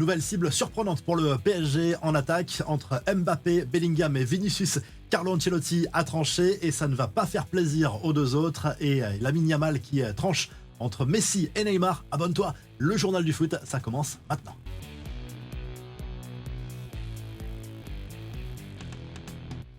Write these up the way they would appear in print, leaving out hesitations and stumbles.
Nouvelle cible surprenante pour le PSG en attaque entre Mbappé, Bellingham et Vinicius. Carlo Ancelotti a tranché et ça ne va pas faire plaisir aux deux autres. Et Lamine Yamal qui tranche entre Messi et Neymar. Abonne-toi, le journal du foot, ça commence maintenant.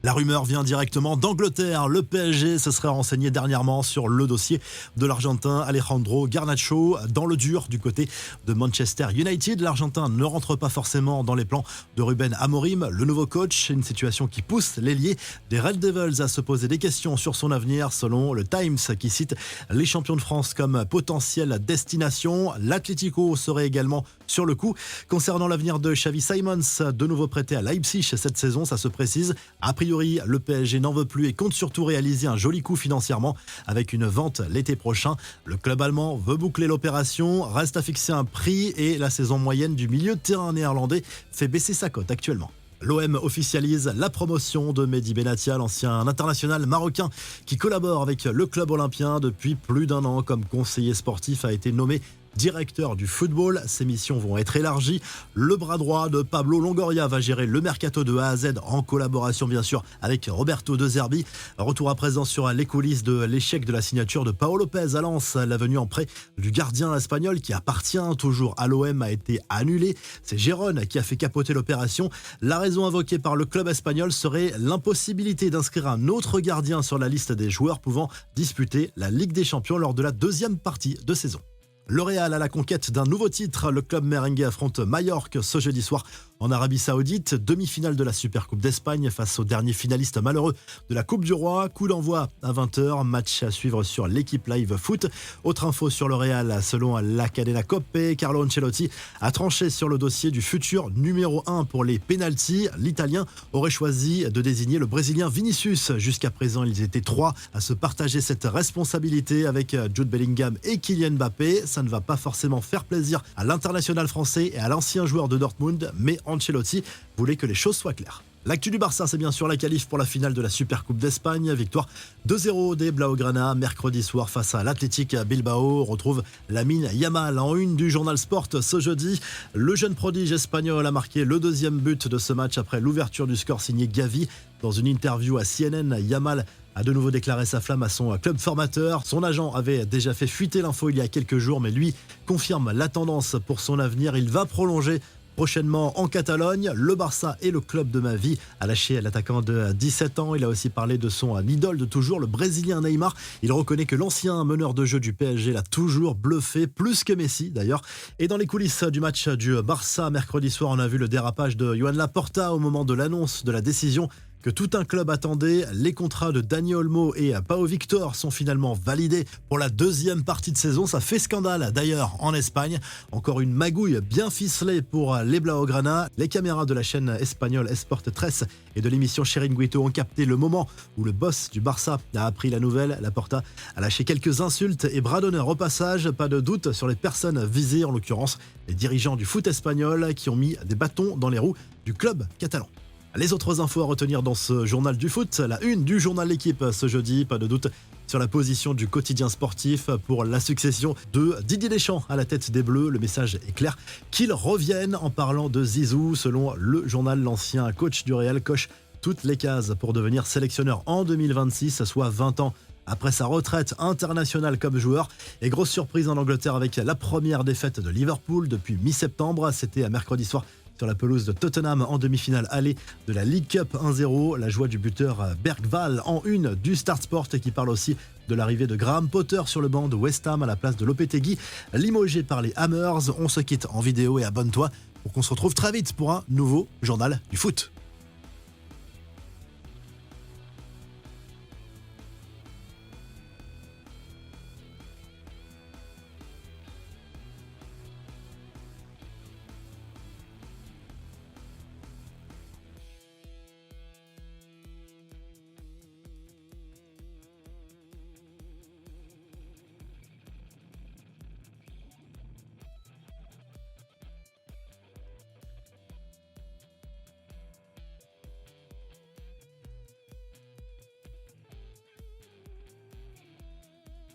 La rumeur vient directement d'Angleterre. Le PSG se serait renseigné dernièrement sur le dossier de l'Argentin Alejandro Garnacho dans le dur du côté de Manchester United. L'Argentin ne rentre pas forcément dans les plans de Ruben Amorim, le nouveau coach. Une situation qui pousse l'ailier des Red Devils à se poser des questions sur son avenir, selon le Times, qui cite les champions de France comme potentielle destination. L'Atlético serait également sur le coup. Concernant l'avenir de Xavi Simons, de nouveau prêté à Leipzig cette saison, ça se précise. A priori, le PSG n'en veut plus et compte surtout réaliser un joli coup financièrement avec une vente l'été prochain. Le club allemand veut boucler l'opération, reste à fixer un prix et la saison moyenne du milieu de terrain néerlandais fait baisser sa cote actuellement. L'OM officialise la promotion de Mehdi Benatia, l'ancien international marocain qui collabore avec le club olympien depuis plus d'un an comme conseiller sportif, a été nommé directeur du football. Ses missions vont être élargies. Le bras droit de Pablo Longoria va gérer le mercato de A à Z en collaboration bien sûr avec Roberto De Zerbi. Retour à présent sur les coulisses de l'échec de la signature de Pau Lopez à Lens. La venue en prêt du gardien espagnol qui appartient toujours à l'OM a été annulée. C'est Gérone qui a fait capoter l'opération. La raison invoquée par le club espagnol serait l'impossibilité d'inscrire un autre gardien sur la liste des joueurs pouvant disputer la Ligue des Champions lors de la deuxième partie de saison. Le Real à la conquête d'un nouveau titre. Le club merengue affronte Majorque ce jeudi soir en Arabie Saoudite. Demi-finale de la Supercoupe d'Espagne face au dernier finaliste malheureux de la Coupe du Roi. Coup d'envoi à 20h. Match à suivre sur l'équipe Live Foot. Autre info sur le Real, selon la Cadena Coppe, Carlo Ancelotti a tranché sur le dossier du futur numéro 1 pour les pénaltys. L'Italien aurait choisi de désigner le Brésilien Vinicius. Jusqu'à présent, ils étaient 3 à se partager cette responsabilité avec Jude Bellingham et Kylian Mbappé. Ça ne va pas forcément faire plaisir à l'international français et à l'ancien joueur de Dortmund, mais Ancelotti voulait que les choses soient claires. L'actu du Barça, c'est bien sûr la qualif pour la finale de la Supercoupe d'Espagne. Victoire 2-0 des Blaugrana mercredi soir face à l'Athletic Bilbao. On retrouve Lamine Yamal en une du journal Sport ce jeudi. Le jeune prodige espagnol a marqué le deuxième but de ce match après l'ouverture du score signé Gavi. Dans une interview à CNN, Yamal a de nouveau déclaré sa flamme à son club formateur. Son agent avait déjà fait fuiter l'info il y a quelques jours, mais lui confirme la tendance pour son avenir. Il va prolonger prochainement en Catalogne. Le Barça est le club de ma vie, a lâché l'attaquant de 17 ans. Il a aussi parlé de son idole de toujours, le Brésilien Neymar. Il reconnaît que l'ancien meneur de jeu du PSG l'a toujours bluffé, plus que Messi d'ailleurs. Et dans les coulisses du match du Barça mercredi soir, on a vu le dérapage de Joan Laporta au moment de l'annonce de la décision que tout un club attendait. Les contrats de Dani Olmo et Pau Victor sont finalement validés pour la deuxième partie de saison. Ça fait scandale d'ailleurs en Espagne. Encore une magouille bien ficelée pour les Blaugrana. Les caméras de la chaîne espagnole Esport 13 et de l'émission Chiringuito ont capté le moment où le boss du Barça a appris la nouvelle. Laporta a lâché quelques insultes et bras d'honneur au passage. Pas de doute sur les personnes visées, en l'occurrence les dirigeants du foot espagnol qui ont mis des bâtons dans les roues du club catalan. Les autres infos à retenir dans ce journal du foot, la une du journal L'équipe ce jeudi, pas de doute sur la position du quotidien sportif pour la succession de Didier Deschamps à la tête des Bleus. Le message est clair, qu'il revienne. En parlant de Zizou, selon le journal, l'ancien coach du Real coche toutes les cases pour devenir sélectionneur en 2026, soit 20 ans après sa retraite internationale comme joueur. Et grosse surprise en Angleterre avec la première défaite de Liverpool depuis mi-septembre. C'était à mercredi soir sur la pelouse de Tottenham en demi-finale aller de la League Cup 1-0. La joie du buteur Bergvall en une du Start Sport, qui parle aussi de l'arrivée de Graham Potter sur le banc de West Ham à la place de Lopetegui, limogé par les Hammers. On se quitte en vidéo et abonne-toi pour qu'on se retrouve très vite pour un nouveau journal du foot.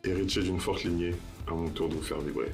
Héritier d'une forte lignée, à mon tour de vous faire vibrer.